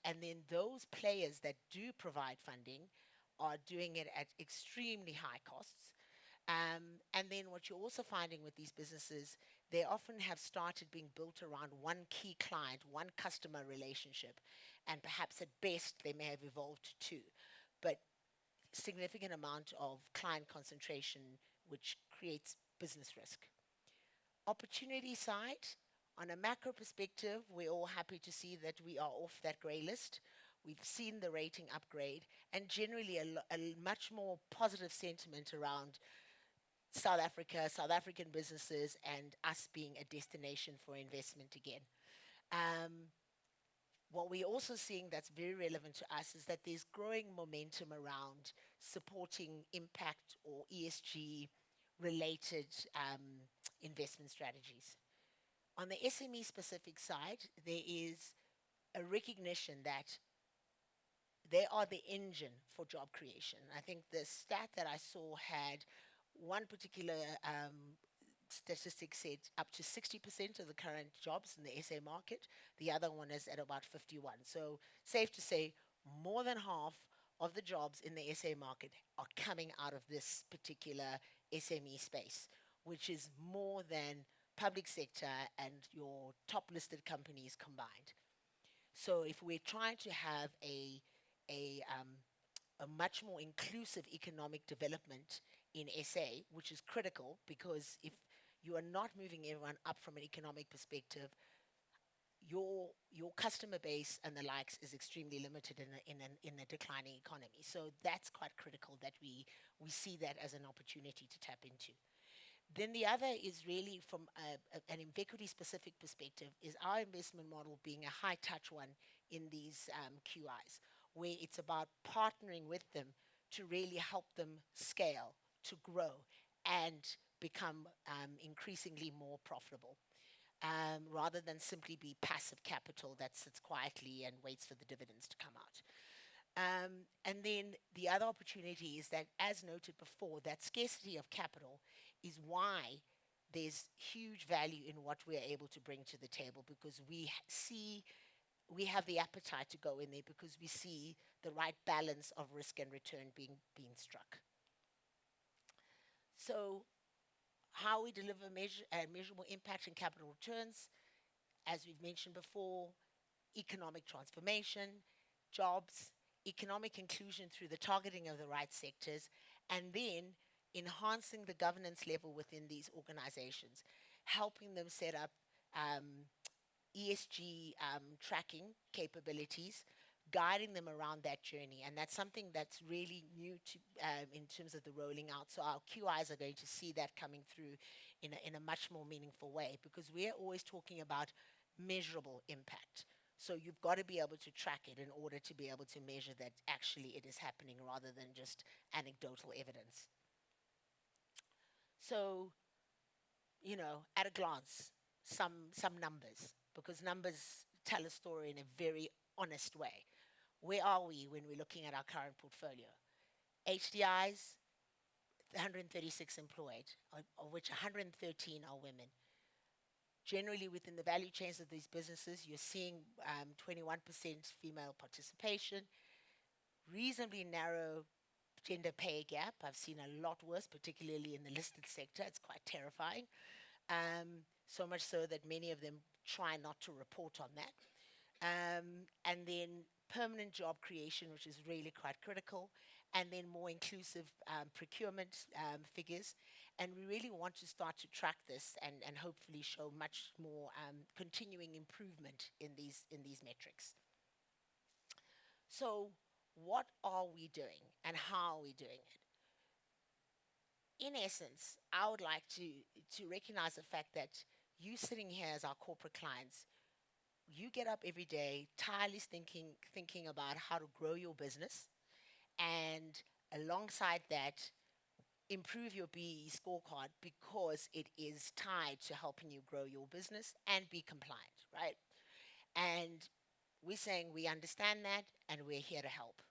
And then those players that do provide funding are doing it at extremely high costs. And then what you're also finding with these businesses, they often have started being built around one key client, one customer relationship, and perhaps at best they may have evolved to two. But significant amount of client concentration, which creates business risk. Opportunity side, on a macro perspective, we're all happy to see that we are off that grey list. We've seen the rating upgrade and generally a much more positive sentiment around South Africa, South African businesses, and us being a destination for investment again. Um, what we're also seeing that's very relevant to us is that there's growing momentum around supporting impact or ESG related investment strategies. On the SME specific side, there is a recognition that they are the engine for job creation. I think the stat that I saw had one particular statistic said up to 60% of the current jobs in the SA market. The other one is at about 51. So safe to say, more than half of the jobs in the SA market are coming out of this particular SME space, which is more than public sector and your top listed companies combined. So if we're trying to have a um, a much more inclusive economic development in SA, which is critical because if you are not moving everyone up from an economic perspective, your customer base and the likes is extremely limited in a declining economy. So that's quite critical that we see that as an opportunity to tap into. Then the other is really from an Invequity specific perspective is our investment model being a high touch one in these QIs, where it's about partnering with them to really help them scale, to grow, and become increasingly more profitable, rather than simply be passive capital that sits quietly and waits for the dividends to come out. And then the other opportunity is that, as noted before, that scarcity of capital is why there's huge value in what we're able to bring to the table because we have the appetite to go in there because we see the right balance of risk and return being struck. So how we deliver measurable impact and capital returns, as we've mentioned before, economic transformation, jobs, economic inclusion through the targeting of the right sectors, and then enhancing the governance level within these organizations, helping them set up ESG tracking capabilities, guiding them around that journey. And that's something that's really new to in terms of the rolling out. So our QIs are going to see that coming through in a much more meaningful way because we're always talking about measurable impact. So you've got to be able to track it in order to be able to measure that actually it is happening rather than just anecdotal evidence. So, at a glance, some numbers, because numbers tell a story in a very honest way. Where are we when we're looking at our current portfolio? HDIs, 136 employed, of which 113 are women. Generally, within the value chains of these businesses, you're seeing 21% female participation, reasonably narrow gender pay gap. I've seen a lot worse, particularly in the listed sector. It's quite terrifying. So much so that many of them try not to report on that. And then permanent job creation, which is really quite critical, and then more inclusive procurement figures. And we really want to start to track this and hopefully show much more continuing improvement in these metrics. So what are we doing and how are we doing it? In essence, I would like to recognize the fact that you sitting here as our corporate clients, you get up every day tirelessly thinking about how to grow your business, and alongside that, improve your BE scorecard because it is tied to helping you grow your business and be compliant, right? And we're saying we understand that and we're here to help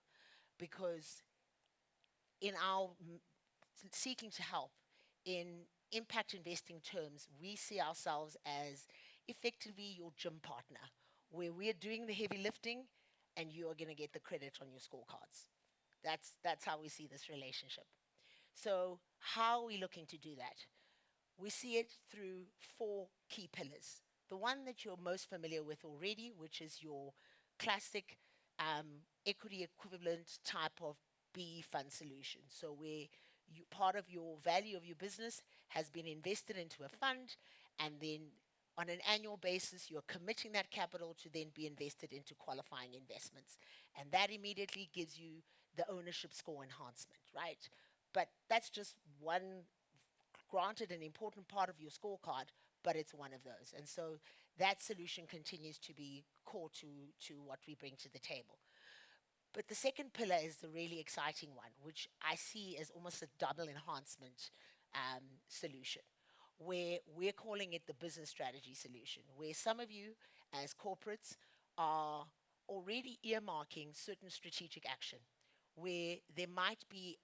because in our seeking to help in impact investing terms, we see ourselves as effectively your gym partner, where we're doing the heavy lifting and you are going to get the credit on your scorecards. That's how we see this relationship. So how are we looking to do that? We see it through four key pillars. The one that you're most familiar with already, which is your classic equity equivalent type of B fund solution. So where part of your value of your business has been invested into a fund, and then on an annual basis, you're committing that capital to then be invested into qualifying investments. And that immediately gives you the ownership score enhancement, right? But that's just one, granted, an important part of your scorecard, but it's one of those. And so that solution continues to be core to what we bring to the table. But the second pillar is the really exciting one, which I see as almost a double enhancement solution, where we're calling it the business strategy solution, where some of you as corporates are already earmarking certain strategic action, where there might be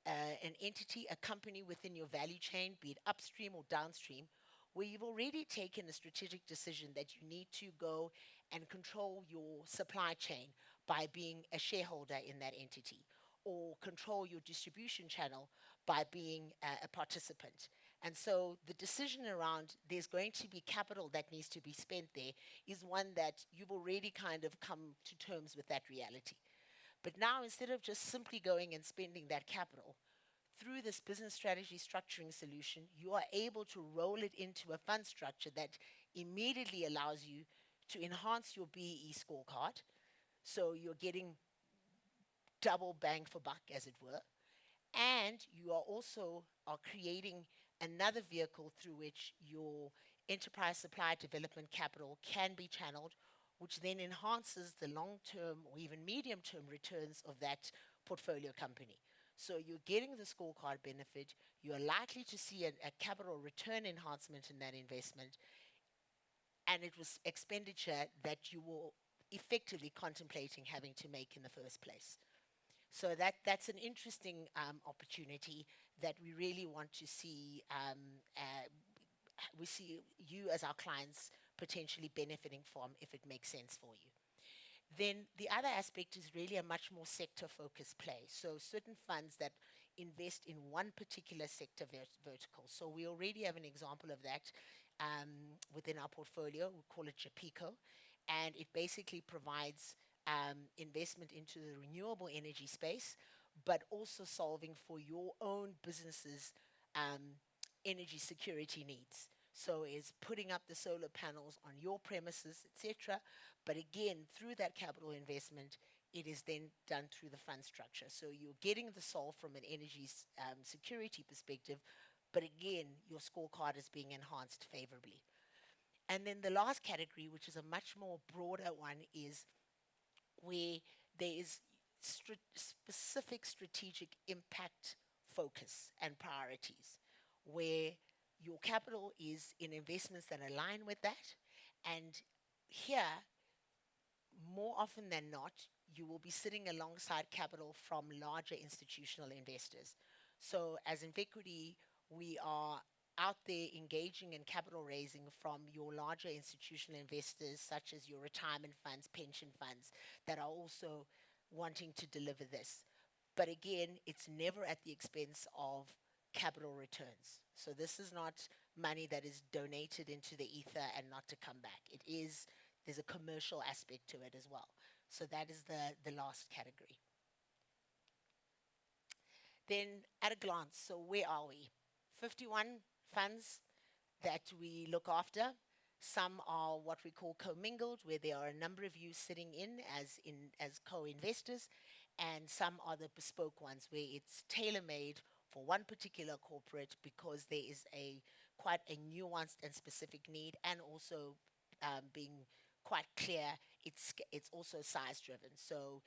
an entity, a company within your value chain, be it upstream or downstream, where you've already taken a strategic decision that you need to go and control your supply chain by being a shareholder in that entity, or control your distribution channel by being a participant. And so the decision around there's going to be capital that needs to be spent there is one that you've already kind of come to terms with that reality. But now, instead of just simply going and spending that capital, through this business strategy structuring solution, you are able to roll it into a fund structure that immediately allows you to enhance your BEE scorecard. So you're getting double bang for buck, as it were. And you are also are creating another vehicle through which your enterprise supply development capital can be channeled, which then enhances the long-term or even medium-term returns of that portfolio company. So you're getting the scorecard benefit. You are likely to see a capital return enhancement in that investment, and it was expenditure that you were effectively contemplating having to make in the first place. So that's an interesting opportunity that we really want to see. We see you as our clients potentially benefiting from if it makes sense for you. Then the other aspect is really a much more sector focused play. So certain funds that invest in one particular sector vertical. So we already have an example of that within our portfolio. We call it Japico, and it basically provides investment into the renewable energy space, but also solving for your own business's energy security needs. So is putting up the solar panels on your premises, etc. But again, through that capital investment, it is then done through the fund structure. So you're getting the solve from an energy security perspective, but again, your scorecard is being enhanced favorably. And then the last category, which is a much more broader one, is where there is specific strategic impact focus and priorities, where your capital is in investments that align with that. And here, more often than not, you will be sitting alongside capital from larger institutional investors. So as Invequity, we are out there engaging in capital raising from your larger institutional investors, such as your retirement funds, pension funds, that are also wanting to deliver this. But again, it's never at the expense of capital returns. So this is not money that is donated into the ether and not to come back. It is, there's a commercial aspect to it as well. So that is the last category. Then at a glance, so where are we? 51 funds that we look after. Some are what we call commingled, where there are a number of you sitting as co-investors, and some are the bespoke ones, where it's tailor-made for one particular corporate because there is a quite a nuanced and specific need, and also being quite clear, it's also size driven. So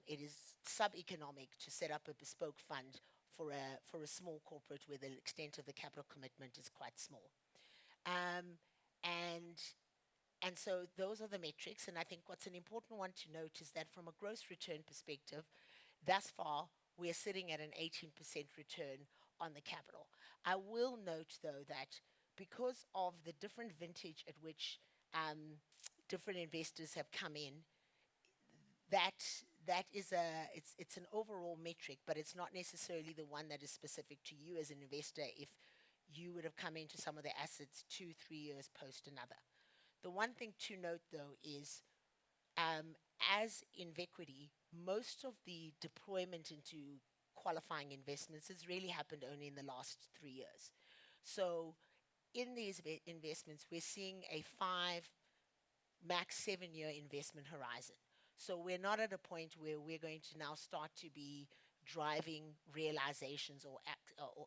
it is sub-economic to set up a bespoke fund for a small corporate where the extent of the capital commitment is quite small. Um, and and so those are the metrics. And I think what's an important one to note is that from a gross return perspective, thus far, we are sitting at an 18% return on the capital. I will note, though, that because of the different vintage at which different investors have come in, that that is it's an overall metric, but it's not necessarily the one that is specific to you as an investor if you would have come into some of the assets 2, 3 years post another. The one thing to note though is, um, as Invequity, most of the deployment into qualifying investments has really happened only in the last 3 years. So in these investments, we're seeing a 5, max 7 year investment horizon. So we're not at a point where we're going to now start to be driving realizations or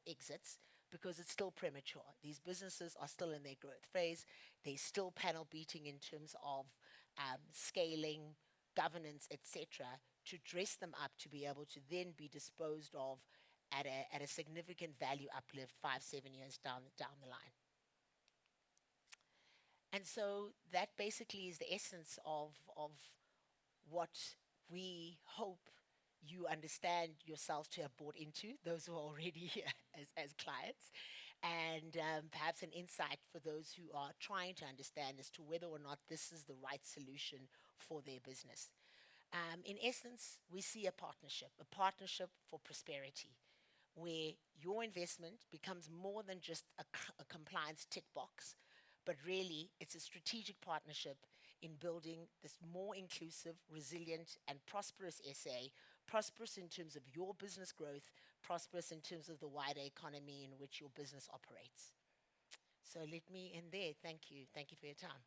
exits, because it's still premature. These businesses are still in their growth phase. They're still panel beating in terms of scaling, governance, etc., to dress them up to be able to then be disposed of at a significant value uplift 5, 7 years down the line. And so that basically is the essence of what we hope you understand yourselves to have bought into, those who are already here as clients, and perhaps an insight for those who are trying to understand as to whether or not this is the right solution for their business. In essence, we see a partnership for prosperity, where your investment becomes more than just a compliance tick box, but really it's a strategic partnership in building this more inclusive, resilient, and prosperous SA, prosperous in terms of your business growth, prosperous in terms of the wider economy in which your business operates. So let me end there. Thank you. Thank you for your time.